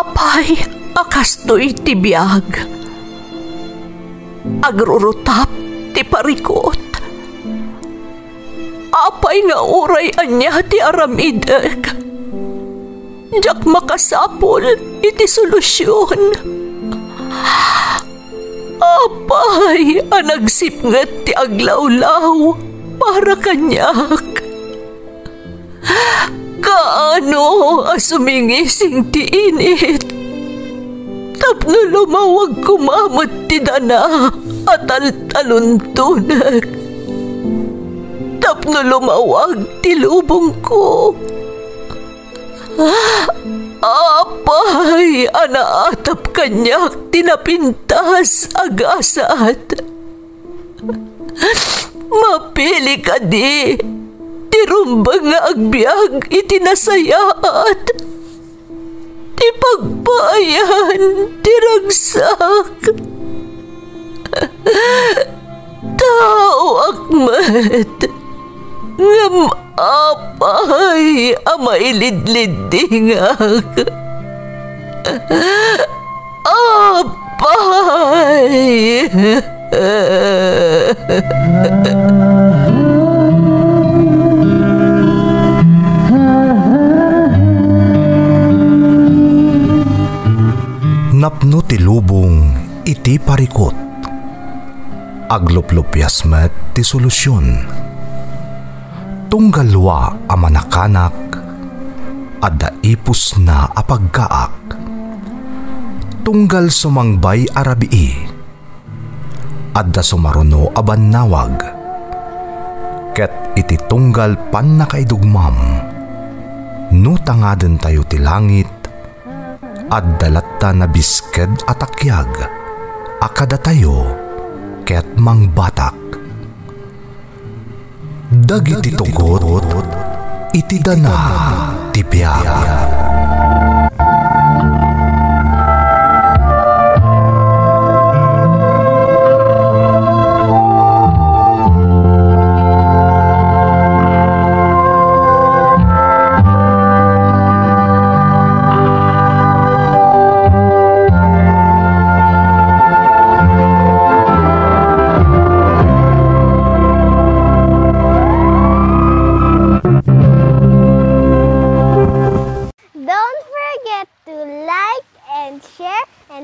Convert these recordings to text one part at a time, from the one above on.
Apay, akastoy ti biyag. Agrurutap ti parikot. Apay nga uray anya ti aramidek. Jak makasapol iti solusyon. Apay, anagsipnget ti aglawlaw para kanyak. Kaano asumingising ti init. Tapno lumawag kumamot ti dana at taluntunak. Tapno lumawag ti lubong ko. Apay, anaatap kanyak tinapintas agasat. Mapili ka di, tirumbang nga agbyag itinasayaat. Ti pagbayan, tiragsak. Tao akmat, ngam apay, amailidlidingak. Apay. Napno ti lubong iti parikot. Agluplupyas met ti solusyon. Tunggalwa a manakanak adda ipus na apagkaak. Tunggal sumangbay arabii adda sumaruno a bannawag. Ket iti tunggal pan nakaidugmam no tangaden tayo ti langit adda latta na bisked atakyag akada tayo ket mangbatak. Dagiti tugot iti dana ti biag.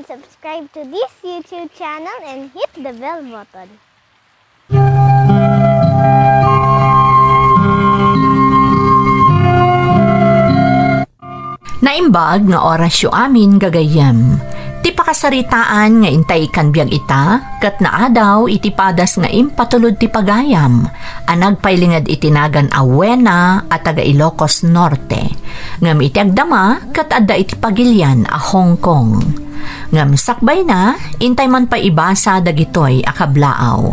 Subscribe to this YouTube channel and hit the bell button. Naimbag nga orasyo amin gagayam. Ti pakasaritaan nga intay kan biyag ita, kat naadaw iti padas nga impatulod ti pagayam, anag pailingad itinagan Awena at taga Ilocos Norte. Ngam iti agdama, kat adda iti pagilyan a Hong Kong. Ngam sakbay na, intay man pa ibasa dagitoy akablaaw.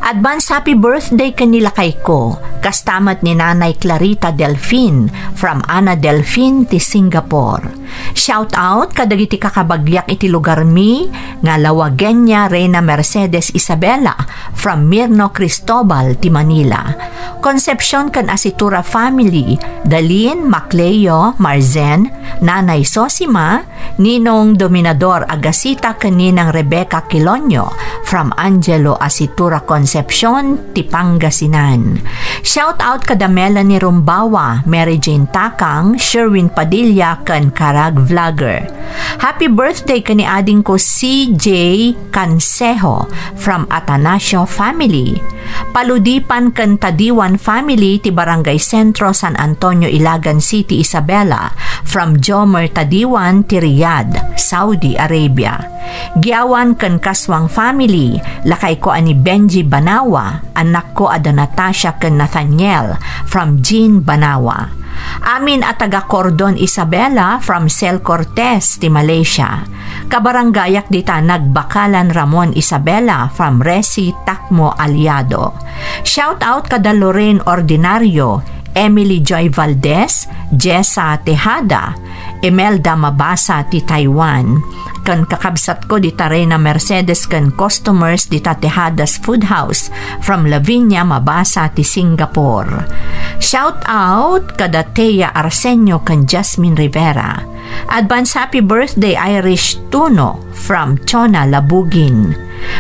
Advance happy birthday kanila kay ko, kastamat ni Nanay Clarita Delfin from Ana Delfin ti Singapore. Shout out kadagiti kakabagyak iti lugar mi nga Lawagenya Reyna Mercedes Isabela from Mirno Cristobal ti Manila. Concepcion kan Asitura family, Dalin, Macleo, Marzen, Nanay Sosima, Ninong Dominador Agasita kaninang Rebecca Quilonio from Angelo Asitura Concepcion ti Pangasinan. Shout out kada Melanie Rumbawa, Mary Jane Takang, Sherwin Padilla kan Karag Vlogger. Happy birthday kani ading ko CJ Cansejo from Atanasio family. Paludipan kan Tadiwan family ti Barangay Centro San Antonio Ilagan City Isabela from Jomer Tadiwan ti Riyadh, Saudi Arabia. Giawan kan Kaswang family, lakay ko ani Benji Banawa, anak ko ada Natasha kan Nathaniel from Jean Banawa. Amin at taga Cordon Isabela from Cel Cortez ti Malaysia. Kabaranggayak dita nagbakalan Ramon Isabela from Resi Takmo Aliado. Shout out kada Lorraine Ordinario, Emily Joy Valdez, Jessa Tejada, Imelda Mabasa ti Taiwan. Kan kakabsat ko dita Reyna Mercedes kan customers dita Tejadas Food House from Lavinia Mabasa ti Singapore. Shout out kada Thea Arsenio kan Jasmine Rivera. Advance happy birthday Irish Tuno from Chona, Labugin.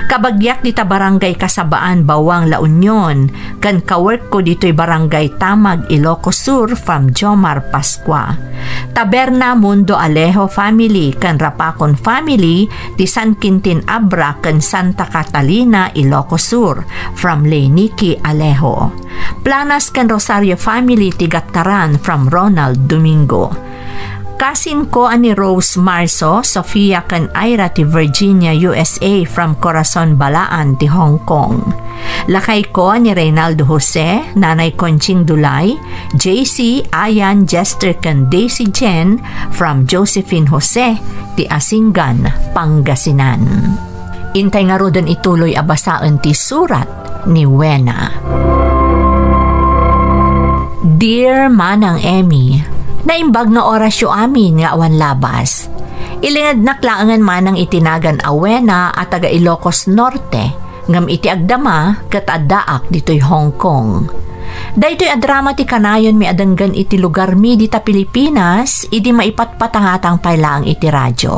Kabagyak dita barangay Kasabaan, Bawang, La Union. Kan kawork ko dito'y barangay Tamag, Ilocos Sur from Jomar Pascua. Taberna Mundo Alejo family kan Rapacon family di San Quintin Abra kan Santa Catalina, Ilocos Sur from Leniki Alejo. Planas kan Rosario family ti Gataran from Ronald Domingo. Kasin ko ani Rose Marso, Sofia kan Ira ti Virginia, USA from Corazon Balaan ti Hong Kong. Lakay ko ni Reynaldo Jose, Nanay Conching Dulay, JC, Ayan, Jester kan Daisy Jen from Josephine Jose ti Asingan, Pangasinan. Intay nga rodan ituloy abasaan ti surat ni Wena. Dear Manang Emmy, naimbag nga orasyo amin nga awan labas. Ilingad naklaangan manang itinagan awena at taga Ilocos Norte, ngam iti agdama kat addaak dito'y Hong Kong. Dayto'y adrama ti kanayon mi adanggan iti lugar mi dita Pilipinas, idi maipatpatangatang pailaang iti radyo.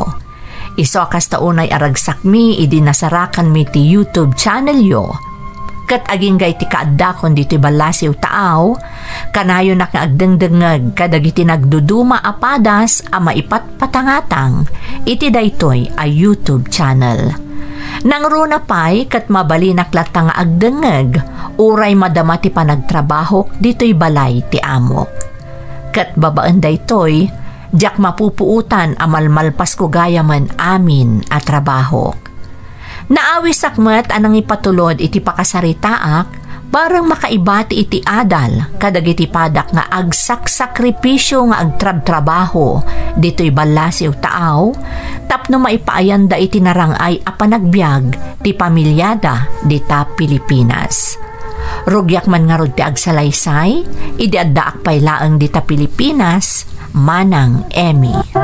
Iso kasta unay aragsak mi, idi nasarakan mi ti YouTube channel yo. Kat aging gay ti kaadakon dito'y balasiw taaw, kanayo na kaagdengdengag kadagiti nagduduma apadas a maipatpatangatang, iti daytoy a YouTube channel. Nang runa pa'y kat mabali naklatang agdengag, uray madama ti panagtrabaho dito'y balay ti amok. Kat babaan daytoy, jak mapupuutan amalmalpas ko gayaman amin a trabaho. Naawi sakmet anang ipatulod iti pakasaritaak, barang makaibati iti adal, kadagiti padak nga agsak-sakripisyo nga agtrab-trabaho, dito'y balasiw taaw, tapno maipaayanda iti narangay a panagbiag, ti pamilyada, dita Pilipinas. Rugyak man nga rod ti agsalaysay, idi addaak paylaang dita Pilipinas, Manang Emmy.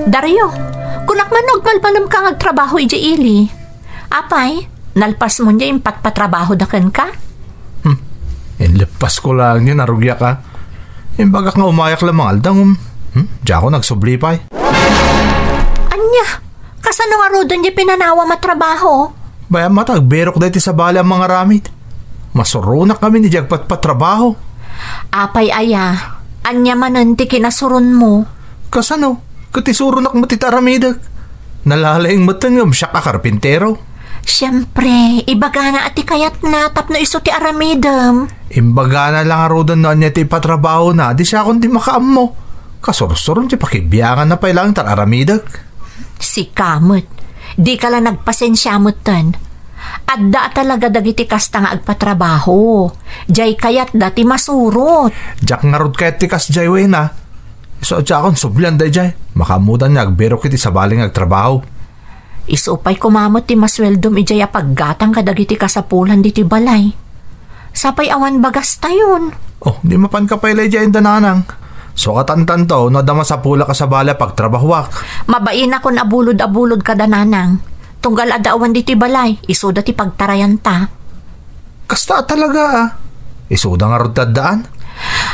Dario, kunak man nagmalpanam ka ngagtrabaho ija ili. Apay, nalpas mo niya yung patpatrabaho dakan ka? Inlipas ko lang yun, narugya ka. Yung bagak nga umayak lamang aldang, diya ako nagsublipay. Anya, kasano nga rodan niya pinanawa matrabaho? Baya matag, berok dahiti sa bala ang mga ramid. Masurunak kami ni diya patpatrabaho. Apay aya, anya mananti kinasuron mo. Kasano? Katisurunak mo titaramidag. Nalalaing matangam siya ka karpintero. Siyempre, ibaga na ati kayat na tapno iso ti aramidam. Imbaga na lang arodan na niya ti patrabaho na, di siya akong di makaam mo. Kasursuron ti pakibiyangan na pailang tararamidag. Si kamot, di ka lang nagpasensya mo tan. Adda talaga dagiti kasta nga agpatrabaho. Jay kayat dati masurot. Jak nga rod kayat ti kas jay way na. So siya akong sublan day jay. Makamutan niya agbero kiti sa baling agtrabaho. Isupay kumamot ti masweldom ijay apaggatang kadagiti kasapulan diti balay. Sapay awan bagas tayon. Oh, di mapan ka pailay jay dananang. So katantan to, nadama sa pula ka sa balay pagtrabahwak. Mabain ako na abulod-abulod ka dananang. Tunggal adaawan diti balay, isuda ti pagtarayan ta. Kasta talaga ah. Isuda nga rod tadaan.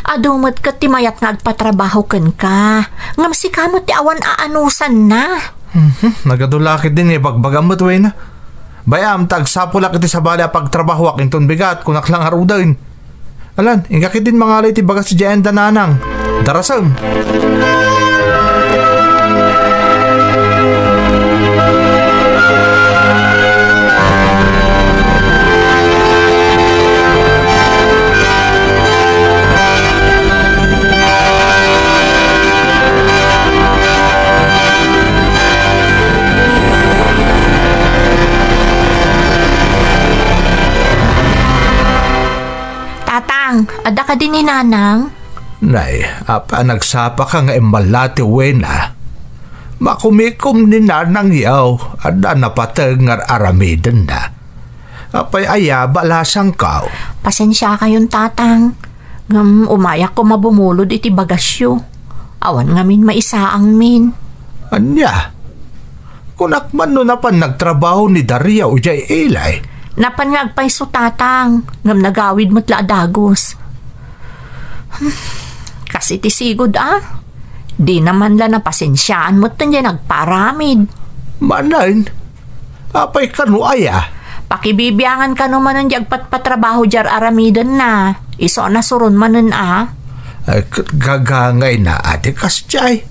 Adumot ka ti mayat nga agpatrabaho ken ka. Ngam si kamot ti awan aanusan na. Nagadulakit din eh, bagbagamot way na. Bayam, tagsapulak iti sa bala pagtrabaho aking bigat, kunak lang harudain. Alan, ingakit din mga alay ti bagas si Jayan dananang. Darasam. Ada ka din ni nanang? Nay, apa nagsapa ka nga imalati wena. Makumikom ni nanang yaw, ada napatag nga aramidan na. Apay aya balasang kao. Pasensya kayong tatang. Ngam umayak ko mabumulod iti bagasyo. Awan ngamin maisaang min. Anya? Kunakman no napan nagtrabaho ni Daria o jay ilay. Napan nga agpaiso tatang. Ngam nagawid mo't laadagos. Kasi tisigod Di naman la napasensyaan mo't tanya nagparamid. Manain? Apay kanu aya? Pakibibiyangan ka naman ang jagpatpatrabaho jar aramidan na. Iso na surun manan Ay, gagangay na ate kasjay.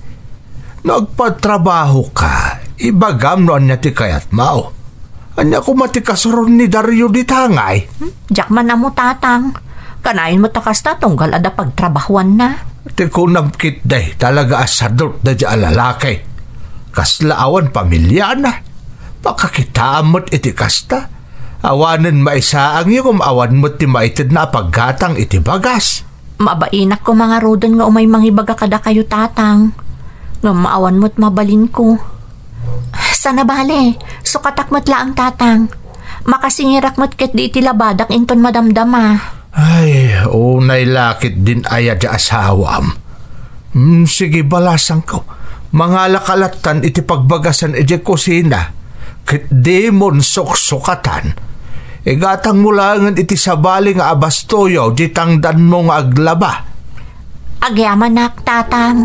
Nagpatrabaho ka, ibagam no anya ti kayat mao. Anya ko matikasurun ni Dario di tangay. Jak man na mo tatang. Kanain mo takas na tunggal ada pagtrabahuan na. Ti kunamkit day talaga asadot da di alalakay. Kaslaawan pamilya na. Pakakitamot iti kasta. Awanan maisaang yung awan mo't ti maitid na paggatang iti bagas. Mabainak ko mga rodan nga umay mangibaga kada kayo tatang. Nga maawan mo't mabalin ko. Sana bale, sukatak mo't laang tatang. Makasingirak mo't ket di iti labadak inton madamdama. Ay, unay lakit din aya di asawam. Sige balasang ko. Mga lakalatan iti pagbagasan iti kusina. Kit di mon suksukatan. Igatang mulangan iti sabali nga abastoyo di tangdan mo nga aglaba. Agyaman nak tatang.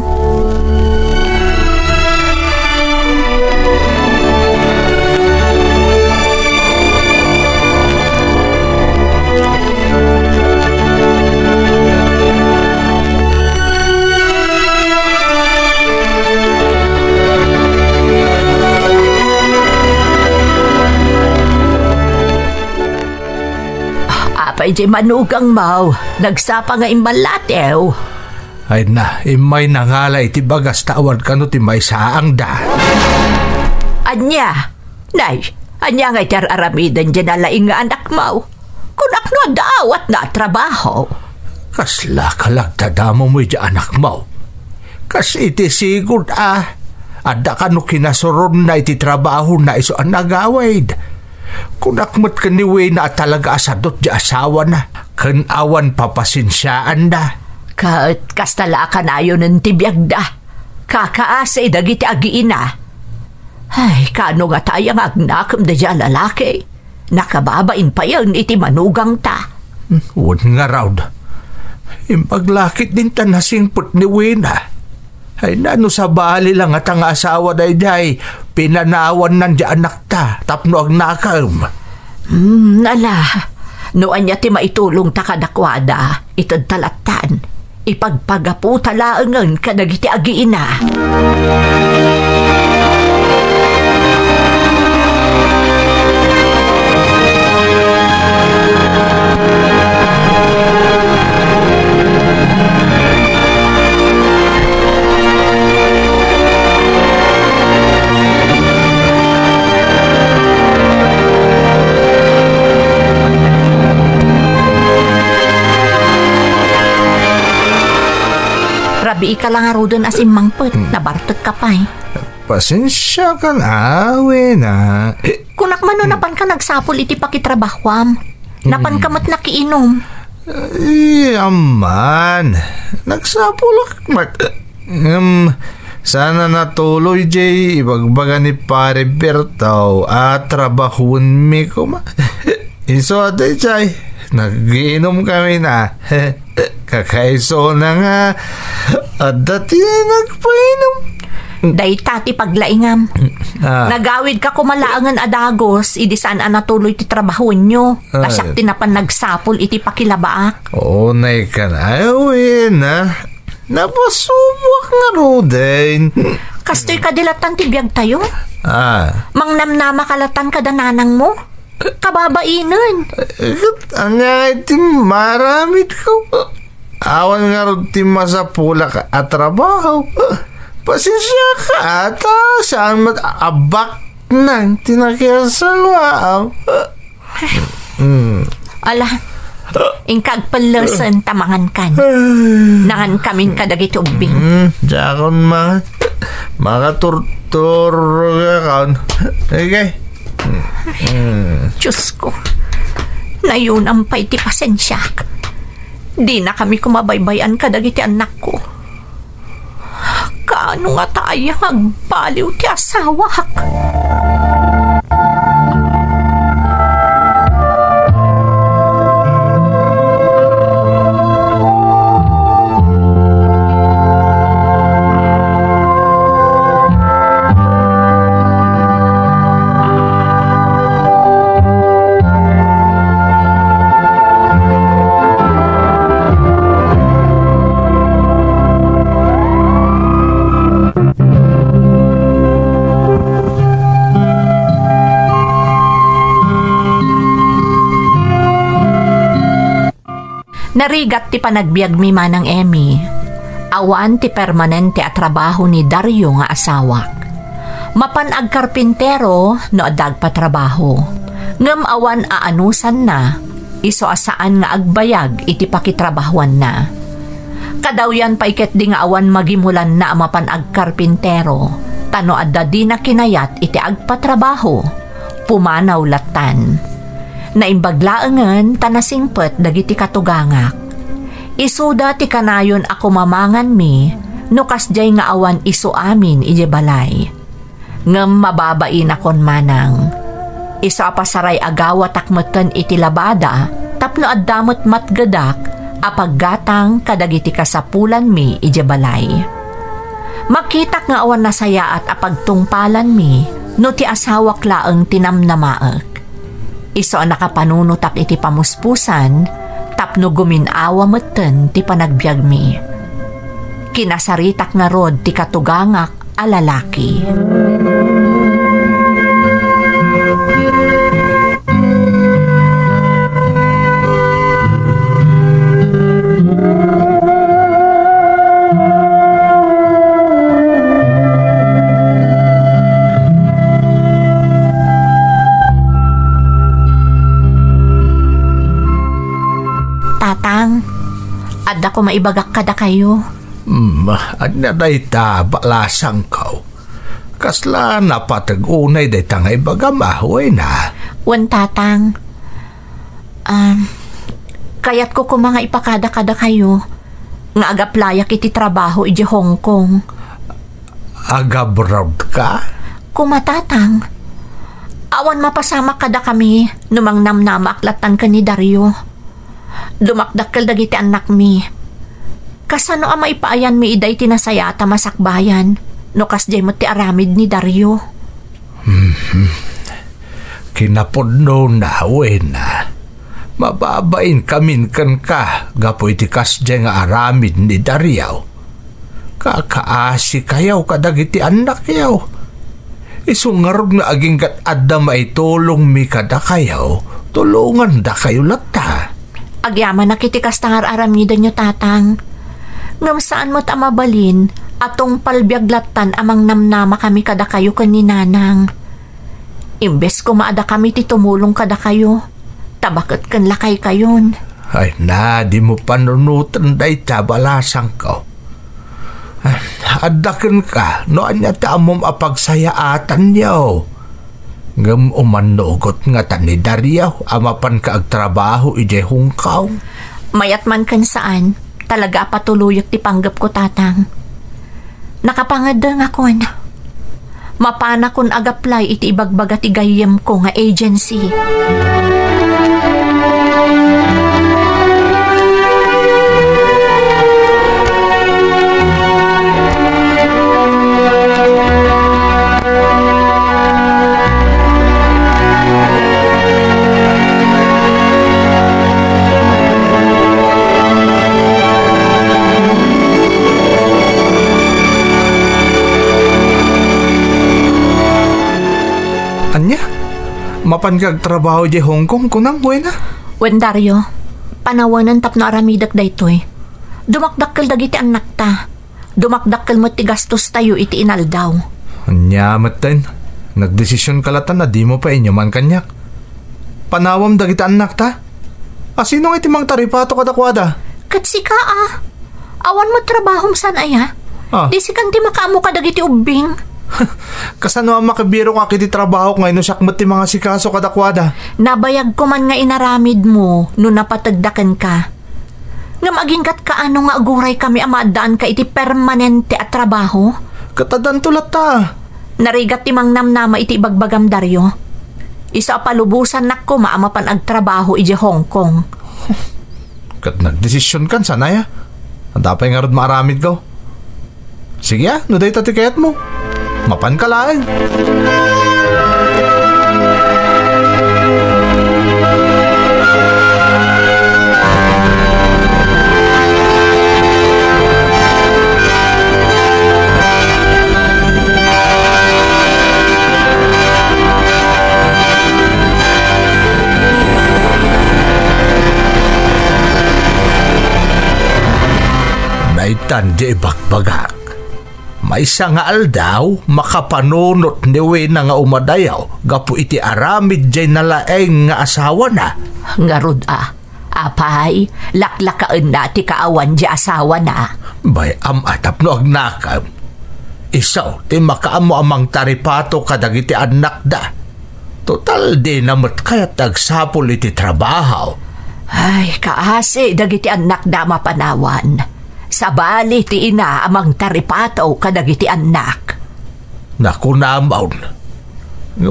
Apay di manugang mau, nagsapa nga imbalatew. Ay na, imay nangalay ti bagas tawad ka no ti may saang da. Anya, nay, anya nga itar aramidan dyan alaing nga anak mau. Kunak no daawat na trabaho. Kasla kalagdadamo mo di anak mo. Kas iti sigod Ada ka no kinasuron na iti trabaho na iso ang nagawaid. Kunakmat ka niwe na talaga asadot di asawa na. Kanawan papasinsyaan da. Kastala ka na yun ng tibiyag da. Kakaasay dagiti agiina. Ay, kano nga tayang agnakam da dyan lalaki. Nakababain pa yun iti manugang ta. Huwag nga raw da. Impaglakit din tanasingput ni Wina. Ay nano sa bali lang at ang asawa day pinanawan nan di anak ta tapno ag nakam. Nala, noan niya ti maitulong ta kadakwada, itad talatan, ipagpagapu talaangan kadagiti agiina. Rabi ka lang arudan as imangpet, nabartot ka pa Pasensya ka na, Wena. Kunak man no napan ka nagsapol iti pakitrabahwam. Napan ka mat nakiinom. Aman. Nagsapulak mat. Sana natuloy, Jay. Ibagbaga ni Pare Bertaw at trabahun mi ko Iso atay, Jay. Nagiinom kami na. Kakaiso na nga. At dati nagpainom. Day tati paglaingam. Nagawid ka kumalaangan adagos, idisaan natuloy ti trabahon nyo. Kasyak tinapan nagsapol iti pakilabaak. Nay ka na. Awin na. Napasubok nga roden. Kastoy kadilatan ti biyag tayo? Mangnamnama kalatan kadananang mo? Kababainan. Ang nga iti maramit ko. Awan nga rin ti masapulak at trabaho. Pasensya ka ata. Saan abak nang tinakiasawa. Ala, ingkag palasan tamangan kan. Nangan kamin kadagiti ubing. Jakon makaturtur ka kan. Okay. Diyos ko. Ngayon ang pay ti pasensyak. Di na kami kumabaybayan kadagiti anak ko. Kaano nga tayo agbaliw ti asawak? Narigat ti panagbiag mi manang Emmy. Awan ti permanente a trabaho ni Dario nga asawak. Mapanag karpintero no adag pa trabaho. Ngem awan aanusan na, iso asaan nga agbayag iti pakitrabahuan na. Kadawyan pa iket di nga awan magimulan na mapanag karpintero, tano adda di na kinayat iti agpatrabaho, pumanaw latan. Naimbaglaengen tanasingpet dagiti katugangak. Isuda ti kanayon ako mamangan mi, no kasjay nga awan isu amin ije balay. Ngem mababain akon manang. Isu apasaray agawa takmeten iti labada, tapno addamot matgedak, apaggatang kadagiti kasapulan mi ije balay. Makitak nga awan nasaya at apagtungpalan mi, no ti asawak laeng tinamnamaek. Iso ang nakapanunutak iti pamuspusan, tapno guminawa meten ti panagbiag mi. Kinasaritak nga rod ti katugangak a lalaki. Tatang, adda ko maibagak kada kayo. Adna day ta balasang kao. Kasla napatag-unay day ta nga ibagamahoy na. Wan tatang, kayat ko mga ipakada-kada kayo nga agaplayak iti trabaho iti Hong Kong. Agabroad ka? Kumatatang, awan mapasama kada kami numang namnamaklatan ka ni Dario. Dumakdakkel dagiti anak mi. Kasano ang maipaayan mi iday tinasayata masakbayan no kasjay mo ti aramid ni Dario. Kinapodno na na. Mababain kamin kan ka gapoy ti kasjay nga aramid ni Dario. Kakaasi kayaw kadagiti anak yaw. Isungarog na aging kat adda maitulong mi kada kayaw, tulungan da kayo lata. Agyaman na kiti kastangar aramida nyo tatang. Ngam saan mo't amabalin atong palbiaglatan amang namnama kami kada kayo kaninanang. Imbes ko maada kami ti tumulong kada kayo, tabakat kan lakay kayon. Ay na, di mo panunutan day tabalasang ko. Adakan ka, noan niya tamom apagsayaatan niyo. Ngam umanugot nga tani Dario, amapan ka agtrabaho ije hungkaw. Mayat man kan saan, talaga patuluyok ti panggap ko tatang. Nakapangadang ako na. Mapana kun agaplay iti ibagbaga ti gayem ko nga agency. Mapan kag trabaho di Hong Kong kunang buena. Wen Dario, panawanan tapno aramidak daytoy. Dumakdakkel dagiti anak ta. Dumakdakkel mo ti gastos tayo iti inaldaw. Anya maten, nagdesisyon kalatan na di mo pa inyo man kanyak. Panawam dagiti anak ta? Asinong iti mang taripato kadakwada? Katsika Awan mo trabahom san aya? Di si kanti makaamo ka dagiti ubing. Kasano ang makibiro ka kiti trabaho ngayon no sakmat ti mga sikaso kadakwada. Nabayag ko man nga inaramid mo no napatagdakan ka. Nga maging kat kaano nga aguray kami amadaan ka iti permanente at trabaho? Katadan tulat ta. Narigat ti mangnamnama iti bagbagam Dario. Isa palubusan nak ko maamapan ag trabaho iti Hong Kong. Kat nagdesisyon kan sanaya. Dapay nga rod maaramid ko. Sige no day tatikayat mo. Mapan ka lang. Naitan di bakbagak. May isa nga aldaw, makapanunot ni Wena nga umadayaw, gapu iti aramid jay nalaeng nga asawa na. Nga rod apay, laklakaan na ti kaawan di asawa na. Bay atap no agnakam. Isaw, ti makaamo amang taripato kadag iti anak da. Total di namot kaya tagsapol iti trabaho. Ay, kaasi, dagiti anak da mapanawan. Sabali ti ina amang taripataw kadagiti anak. Naku namaon.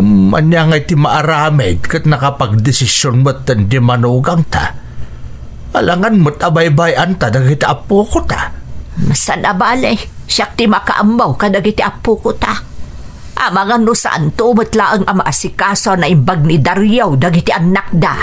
Manya nga iti maaramid kat nakapagdesisyon mo't di manugang ta. Alangan mo't abay-bayan ta dagiti apo ko ta. Masan abali, siyak ti makaambaw kadagiti apo ko ta. Amang ano saan tumot laang amaasikaso na imbag ni Dario dagiti anak da.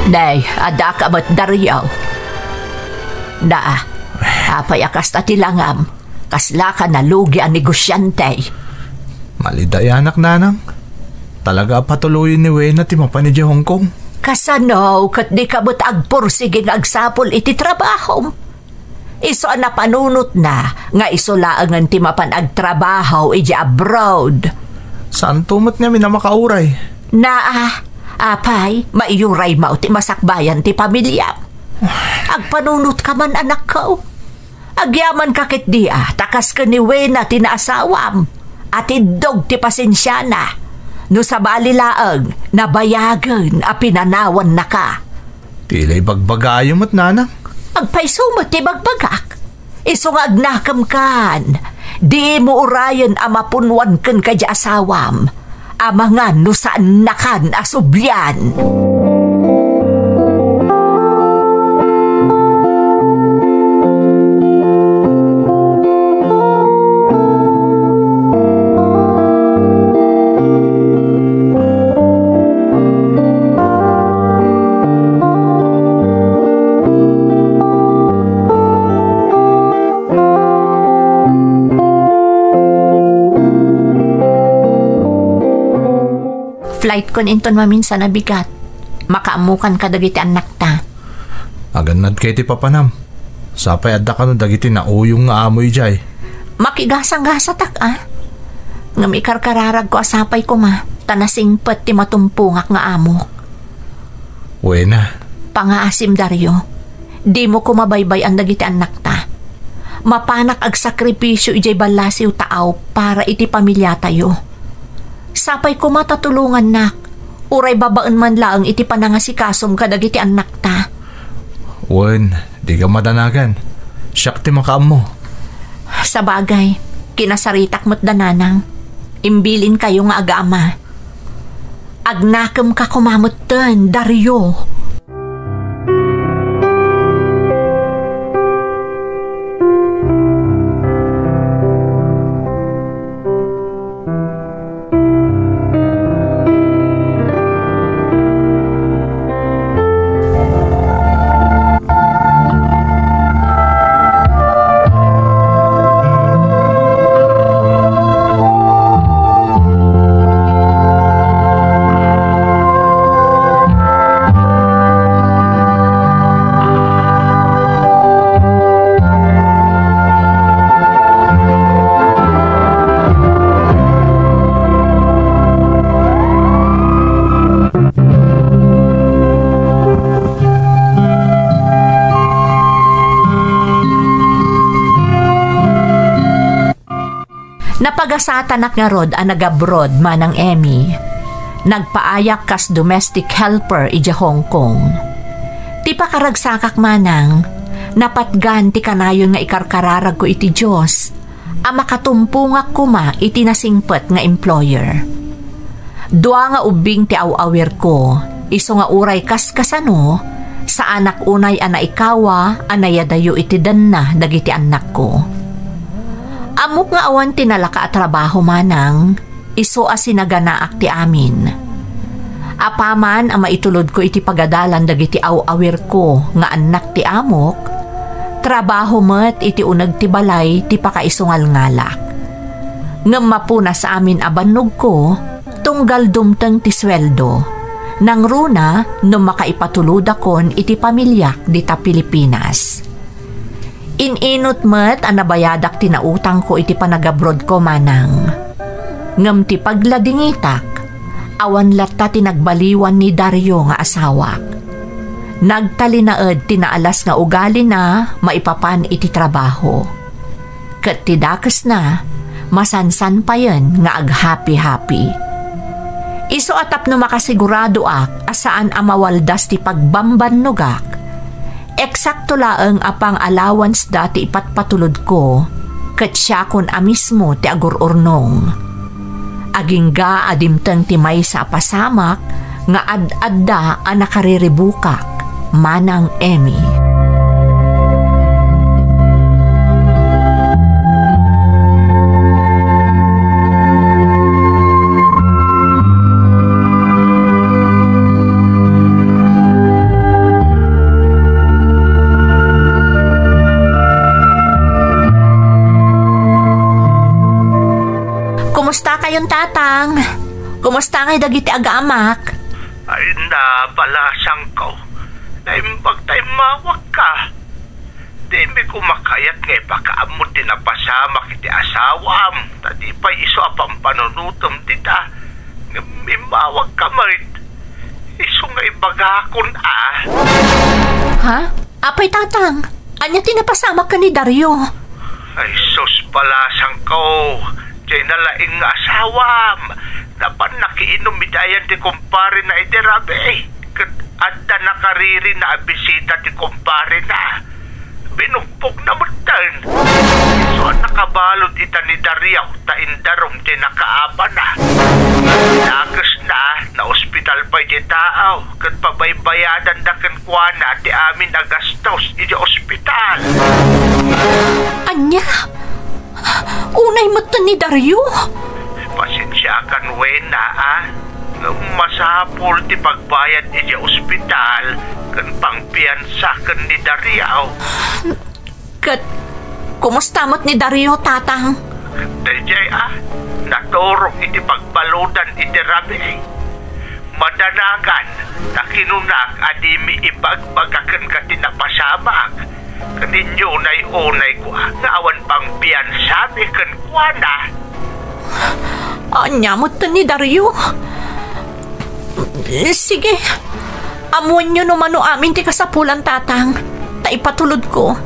Nay, ada ka ba't Dario? Apay akas na tilangam. Kasla ka nalugi ang negosyante. Maliday anak nanang. Talaga patuloyin ni Wena ti mapanidya Hong Kong. Kasano, kat di ka ba't agpursiging agsapol iti trabaho? Iso na panunot na, nga isulaangan ti mapan agtrabaho iti abroad. Saan tumot nga minamakauray? Apay, maiyuray mo ti masakbayan ti pamilya. Agpanunot ka man anak ko. Agyaman kakit dia, takas ka ni Wena ti naasawam. At idog ti pasensyana. No sa balilaang, nabayagan a pinanawan na ka. Tila'y bagbagayom at nanang. Agpaysumot ti bagbagak. Isong agnakam kan. Di mo urayan a mapunwan kan ka di asawam. Amangan no saan nakan asubyan. Flight kon inton maminsan na bigat. Makaamukan ka dagiti anak ta. Aganad kay ti papanam. Sapay adda ka no dagiti na uyong nga amoy jay. Makigasang-gasa tak Nga may karkararag ko asapay ko ma. Tanasingpet ti matumpungak nga amok. Wena. Pangaasim Dario. Di mo kumabaybay ang dagiti anak ta. Mapanak ag sakripisyo ijay balasiw taaw para iti pamilya tayo. Sapay ko matatulungan nak. Uray babaan man laang iti panangasikasom kadag iti anak ta. Wen, di ka madanagan. Siyak ti makaam mo. Sa bagay, kinasaritak mo't dananang. Imbilin kayo nga aga-ama. Agnakam ka kumamot ten, Dario. Napagasatanak nga rod ang nag-abroad manang Emmy. Nagpaayak kas domestic helper ija Hong Kong. Ti pakaragsakak manang, napatgan ti kanayon nga ikarkararag ko iti Diyos, ang makatumpungak kuma iti nasingpet nga employer. Dua nga ubing ti awawir ko, iso nga uray kas-kasano, sa anak unay ana ikawa, anayadayo iti danna dagiti anak ko. Amok nga awan tinalaka at trabaho manang, iso asinaganaak ti amin. Apaman ang maitulod ko iti pagadalan dagiti awawir ko nga anak ti amok, trabaho met iti unag ti balay ti pakaisungal ngalak. Ngem mapuna sa amin abannog ko, tunggal dumteng ti sweldo. Nang runa no makaipatulod akon iti pamilyak dita Pilipinas. Ininot met ang nabayadak tinautang ko iti panagabroad ko manang. Ngem ti pagladingitak, awan latta tinagbaliwan ni Dario nga asawak. Nagtalinaed tinaalas nga ugali na maipapan iti trabaho. Ket tidakes na, masansan pa yan nga ag-happy-happy. Iso atap no makasigurado ak asaan amawaldas ti pagbambanugak. Eksakto laeng apang allowance dati ipatpatulod ko, ket siya kon amismo ti agururnong. Agingga adimteng ti may sa pasamak, nga ad-adda ang nakariribukak, manang Emmy. Kumusta kayong tatang? Kumusta ngay dagiti aga-amak? Ay na, balasang ko. Naimbag tayo mawag ka. Di mi kumakayat nga ipakaamot din na pasamak iti asawam. Tadi pa iso apang panunutom dita. Mimawag ka marit. Iso nga ibagakon Ha? Apay tatang? Anya tinapasamak ka ni Dario? Ay sus, balasang ko. Diyan nalaing nga asawam. Dapat nakiinom idayan ti kumpare na iderabe. Adda nakariri na bisita ti kumpare na. Binukpok na mutan. So nakabalot ita ni Dariaw ta indarom ti nakaaba na. Nakes na ospital pa iti tao. Kat pabaybayadan da kenkwana ti amin na gastos iti ospital. Anya? Unay mo ni Dario? Pasensya kan wena masapol ti pagbayad iti ospital kan pangpiyansa kan ni Dariaw. Kat, kumusta mo't ni Dario tatang? Dayjay naturong iti pagbaludan iti rabi. Madanagan na kinunak adimi ibagbagakan ka tinapasamak. Kaninyo unay ko nga awan pang piyansabi kan kuana. Anya mo't ni Dario? Sige, amuan nyo naman o amin ti kasapulan tatang. Ta ipatulod ko.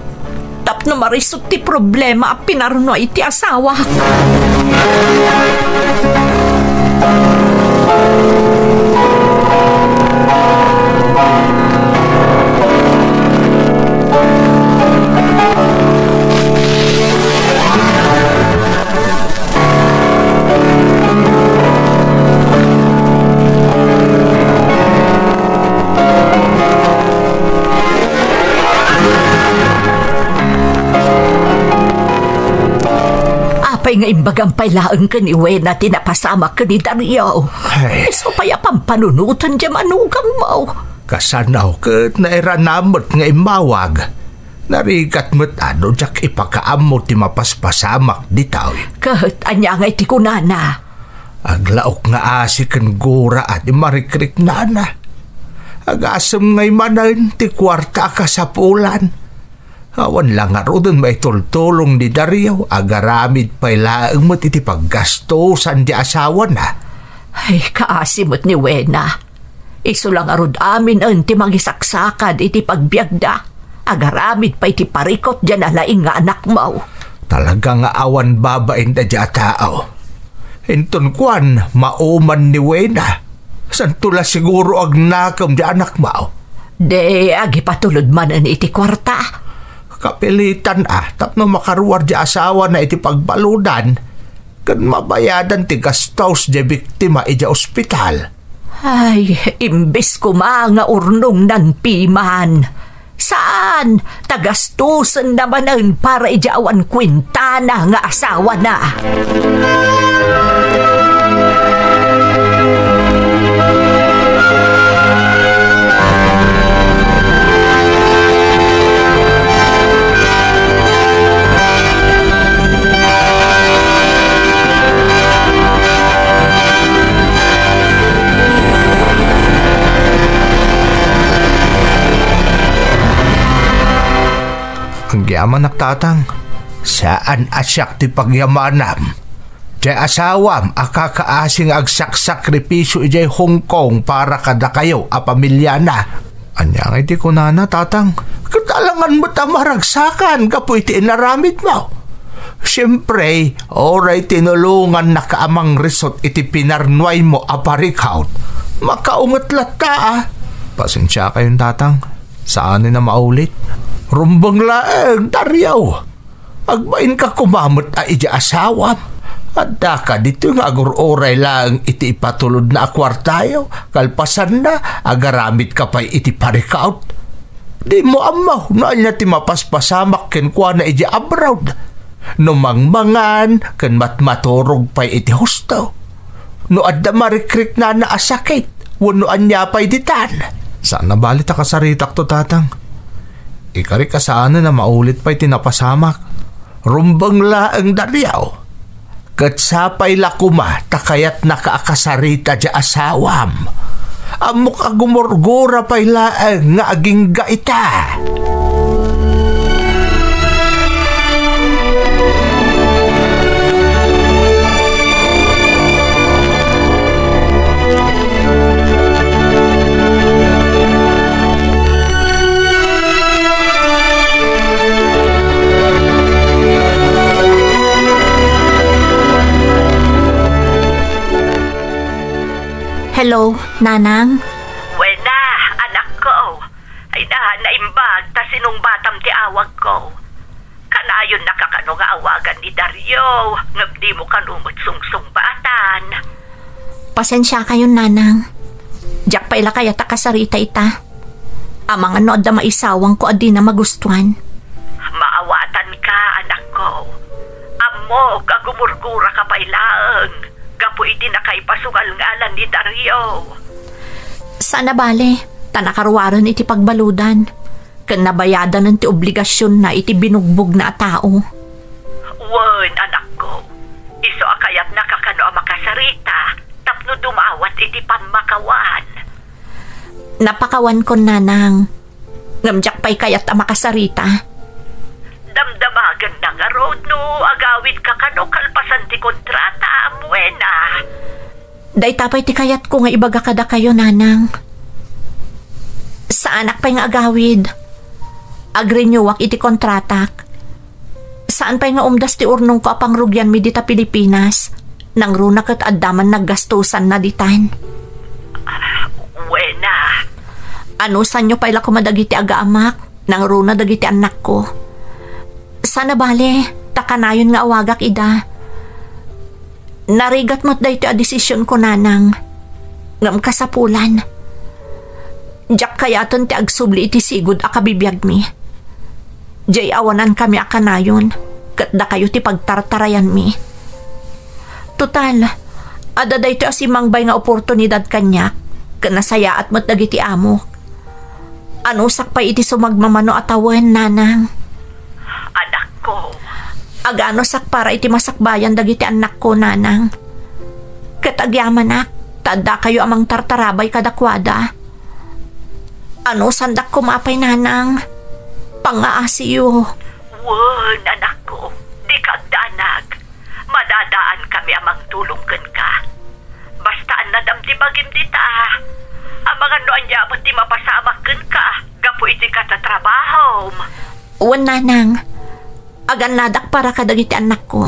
Tapno marisot ti problema a pinaruno iti asawa. Apay nga imbagang pailaang ka ni Wena tinapasama ka ni Dario. So paya pampanunutan dyan manugang mo. Kasanaw kat nairanamot nga imawag. Narikat mo't jak ipakaamot ti mapaspasamak ditaw. Kat anya nga iti kunana. Aglaok nga asikan gura at imarikrik nana. Agasam ngay manan ti kwarta ka sa pulan. Awan lang nga rodon may tultulong ni Dario. Agaramid pa'y laang mo't iti paggastosan di asawa na. Ay, kaasimot ni Wena. Iso lang arod amin ang ti magisaksakad iti pagbiagda. Agaramid pa iti parikot dyan alaing nga anak mo. Talaga nga awan babain da dya tao. Hinton kwan, mauman ni Wena. San tula siguro ag nakam di anak mo? De, agi patulod man ang iti kwarta. Kapilitan tapno makaruwar di asawa na iti pagbaludan. Kan mabayadan ti gastos di biktima iti ospital. Ay, imbes ko mga urnong nan piman. Saan? Tagastusan naman ang para ijawan kwintana nga asawa na. Ang yaman naktatang, saan asyak ti pagyamanam? Di asawam, akakaasing agsak-sakripisyo ijay Hong Kong para kada kayo, pamilya na. Anyang iti kunana, tatang, katalangan mo tamaragsakan, kapo iti inaramid mo. Siyempre, oray tinulungan na kaamang resort iti pinarnway mo aparikaut. Makaungat lata Pasensya kayong tatang, saan na maulit? Rumbang laeng, Daryaw. Agbain ka kumamot ija asawam. Adda ka dito nga agur-oray lang iti ipatulod na akwartayo. Kalpasan na, agaramit ka pa'y iti parikaut. Di mo amaw, naan niya ti mapaspasamak ken kwa na ija abroad. No mangmangan, ken matmaturog pa'y iti husto. No adda marikrik na naasakit, wanuan niya pa'y ditan. Saan nabalita ka sa ritak to, tatang? Ikari kasana na maulit pa'y tinapasamak. Rumbang laeng, Daryaw. Katsapay lakuma, takayat nakaakasarita dya asawam. Amok agumurgura pa'y laeng nga aging gaita. Hello, Nanang? Wena, anak ko. Ay naimbag ta sinong batam ti awag ko. Kanayon nakakano nga awagan ni Dario. Ngabdi mo kanumot sungsung batan. Pasensya kayo, Nanang. Diyak pa ila kaya takasarita ita. Amang ano da maisawang ko adi na magustuhan. Maawatan ka, anak ko. Amo, kagumurgura ka pa ilaang. Kapo iti nakaipasungal ngalan ni Dario. Sana bale, tanakaruwaran iti pagbaludan. Kan nabayadan ng ti obligasyon na iti binugbog na tao. Wen, anak ko. Iso akayat nakakano makasarita. Tapno dumawat iti pamakawan. Napakawan ko, Nanang. Ngamjak pa'y kayat makasarita. Damdamagan na nga road no, agawid ka kano kalpasan ti kontrata, Wena. Day tapay ti kayat ko nga ibaga kada kayo, Nanang. Sa anak pa'y nga agawid. Agrenyuwak iti kontratak. Saan pa'y nga umdas ti urnong ko apang rugyan mi dita Pilipinas. Nang runa kat addaman naggastusan na ditan. Wena. Ano sanyo pa'y la kumadagiti aga-amak. Nang runa dagiti anak ko. Sana bale, takanayon nga awagak ida. Narigat mo't da ito a desisyon ko, Nanang. Ngam kasapulan. Diyak kayaton ti agsubli iti sigud akabibiyag mi. Diyay awanan kami akanayon. Kat da kayo ti pagtartarayan mi. Total, ada da ito asimangbay nga oportunidad kanyak. Kanasaya at mo't dagiti amo. Anusak pa iti sumagmamano atawan, Nanang. Anak ko. Agano sak para iti masakbayan dagiti anak ko, Nanang. Katagyamanak, tada kayo amang tartarabay kadakwada. Ano sandak kumapay, Nanang? Pangaasiyo. Wen, anak ko. Di kagdanag. Madadaan kami amang tulungken ka. Bastaan na damtibagim dita. Amang ano anya ba't di mapasamak ka. Gapo iti ka sa trabaho. Wan, Nanang. Agan nadak para kadagiti anak ko.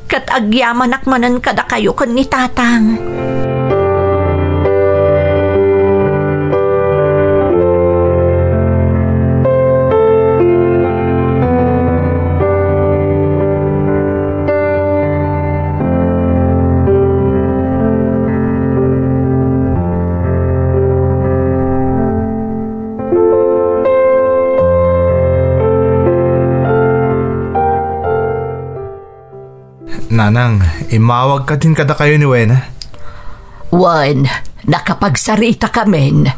Kat agyaman akmanan kada kayo kun ni tatang. Nanang, imawag ka din kada kayo ni Wena. Wan, nakapagsarita kamen.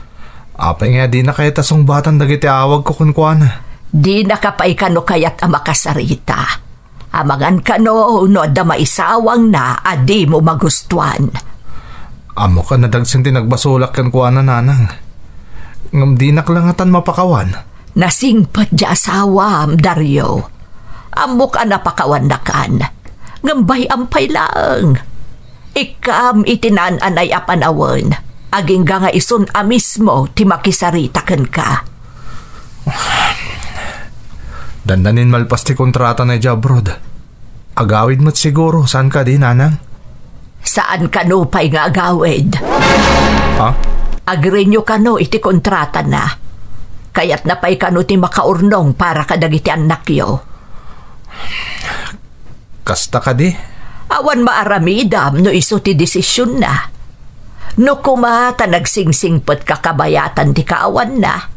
Apay nga di na kaya tasong batang dagiti awag ko kunkwana. Di nakapay kano kayat ang makasarita. Amangan kano no da maisawang na adi mo magustuhan. Amo ka nadagsin din nagbasulak kan kuwana, nanang. Ngam di naklangatan mapakawan. Nasingpat di asawam, Dario. Amo ka napakawan na kan. Ngambay ampay lang. Ikam itinan-an ay apanawan. Aging nga isun mismo ti makisaritaken ka. Dandanin malpas ti kontrata na jabrod. Agawid mo't siguro. Saan ka di, nanang? Saan ka no pa'y nga agawid? Ha? Agrenyo ka no iti kontrata na. Kaya't napay ka no ti makaurnong para kadagiti anak yo. Kasta ka di? Awan maaramidam no iso ti desisyon na. No kumata nagsingsingpot kakabayatan ti kaawan na.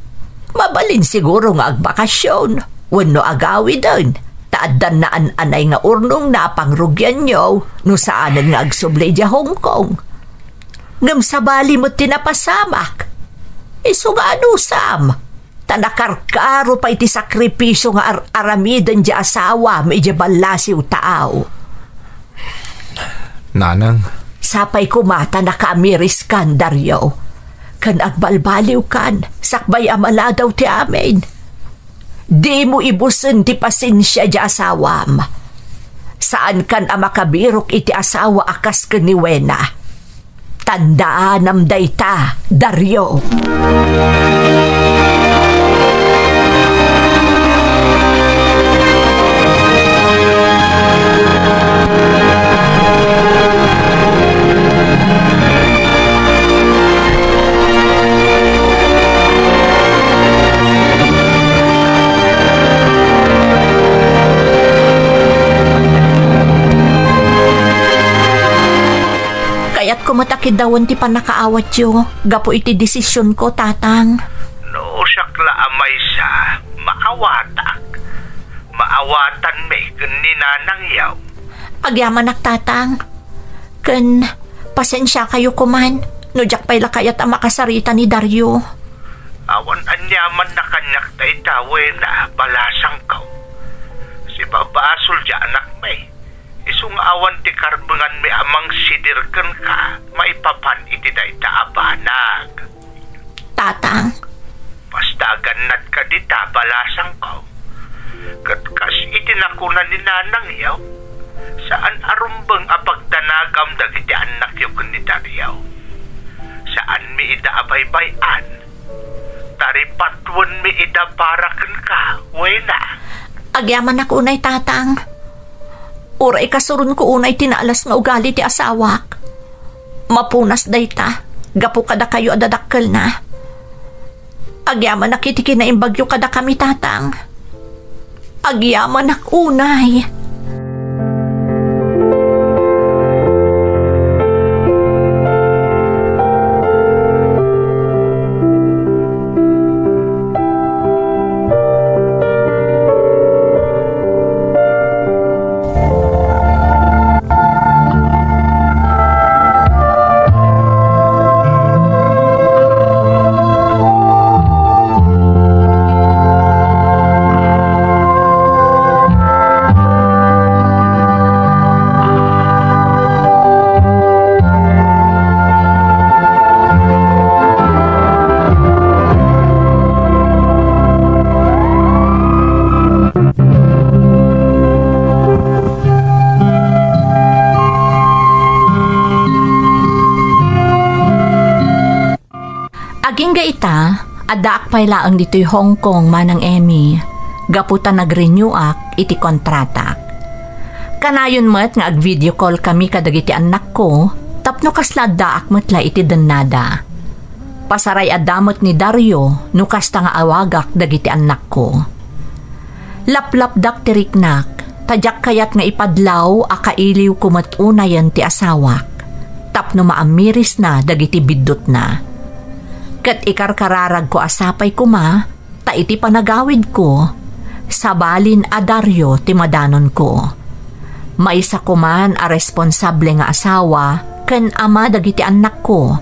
Mabalin siguro nga agbakasyon. Wano agawi doon. Taadan na anay nga urnong na pangrugyan nyo no saanan nga agsublay di Hong Kong. Ngam sabali mo tinapasamak. Iso nga anusam. Tanakarkaro pa iti sakripisyo nga aramidan di asawa medya balasiw tao. Nanang. Sapay kumata na kaamiris kan, Dario. Kan agbalbaliw kan, sakbay amala daw ti amin. Di mo ibusin ti pasensya di asawam. Saan kan amakabirok iti asawa akas ka ni Wena? Tandaan am dayta, Dario. Kaya't kumatakid dawan ti panakaawat yo. Gapo iti desisyon ko, tatang. No, sakla amay sa maawatak. Maawatan me ni nanang yaw. Agyaman ak, tatang. Ken, pasensya kayo kuman. No jak pay lakayat ang makasarita ni Dario. Awan anyaman na kanyak tayo tawe na balasang ko. Si babasol di anak may. Isung awan ti karbengan mi amang sidirken ka, maipapan iti day taabanag. Tatang. Pastagan nat ka di tabalasang ko. Katkas iti nakunan ni nanang yaw. Saan arumbang apagtanagam dagiti anak yaw kundi Dario. Saan mi ida abaybayan. Taripatwan mi ida paraken ka, Wena. Agyaman ako unay, tatang. Uray kasurun ko unay tinaalas nga ugali ti asawak. Mapunas dayta. Gapo kada kayo adadakkel na. Agyaman nakitiki na imbagyo kada kami, tatang. Agyaman ak unay. Ada akpay laang dito'y Hong Kong manang Emmy. Gaputan nag-renew ak, iti kontratak. Kanayon met nga ag video call kami kadagiti anak ko, tapno kasla daak metla iti dennada. Pasaray adamot ni Dario no kasta nga awagak dagiti anak ko. Laplap dak tiriknak, tadyak kayat nga ipadlaw akailiw kumat unayan ti asawak. Tapno maamiris na dagiti biddot na. Kat ikarkararag ko asapay kuma, ta iti panagawid ko, sabalin a Dario ti madanon ko. Maisa kuman a responsable nga asawa, ken ama dagiti anak ko,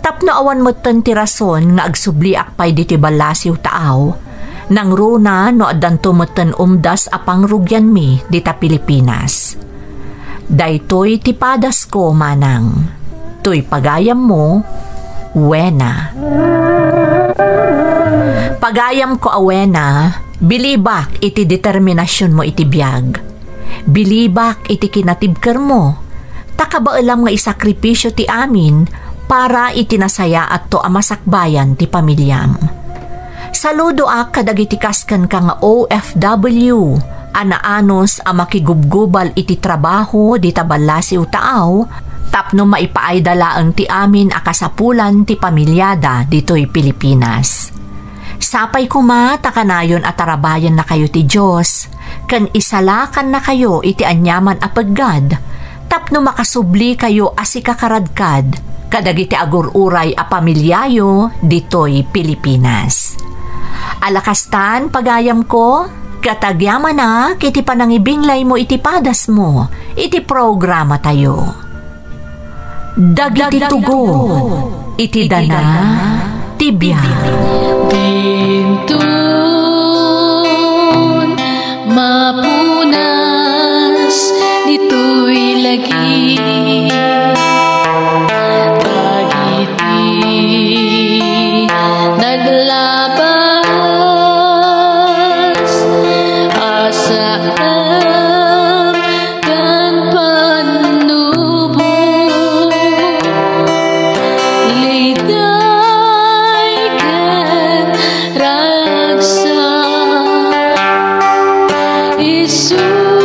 tapno awan moten ti rason nga agsubli akpay diti balasiw taaw, nang runa no adanto moten umdas a pangrugyan mi dita Pilipinas. Daytoy ti padas ko manang, toy pagayam mo, wena. Pagayam ko awena, bilibak iti determinasyon mo iti biyag. Bilibak iti kinatibker mo, takabaalam nga isakripisyo ti amin para itinasaya at to amasakbayan ti pamilyam. Saludo ak kadagiti kasken ka nga OFW, anaanos a makigubgubal iti trabaho di tabalasiw taaw, tapno maipaaydalaan ti amin a kasapulan ti pamilyada dito'y Pilipinas. Sapay kuma takanayon at tarabayan na kayo ti Diyos, kan isalakan na kayo iti anyaman a paggad, tapno makasubli kayo asikakaradkad, kadagiti agururay a pamilyayo dito'y Pilipinas. Alakastan pagayam ko, katagyaman na kiti panangibinglay mo iti padas mo, iti programa tayo. Dagiti tugo, iti dana, tibiyag. Bintun mapunas dito'y lagi dagiti naglabas asaan kan panubo liday kan ragsa isu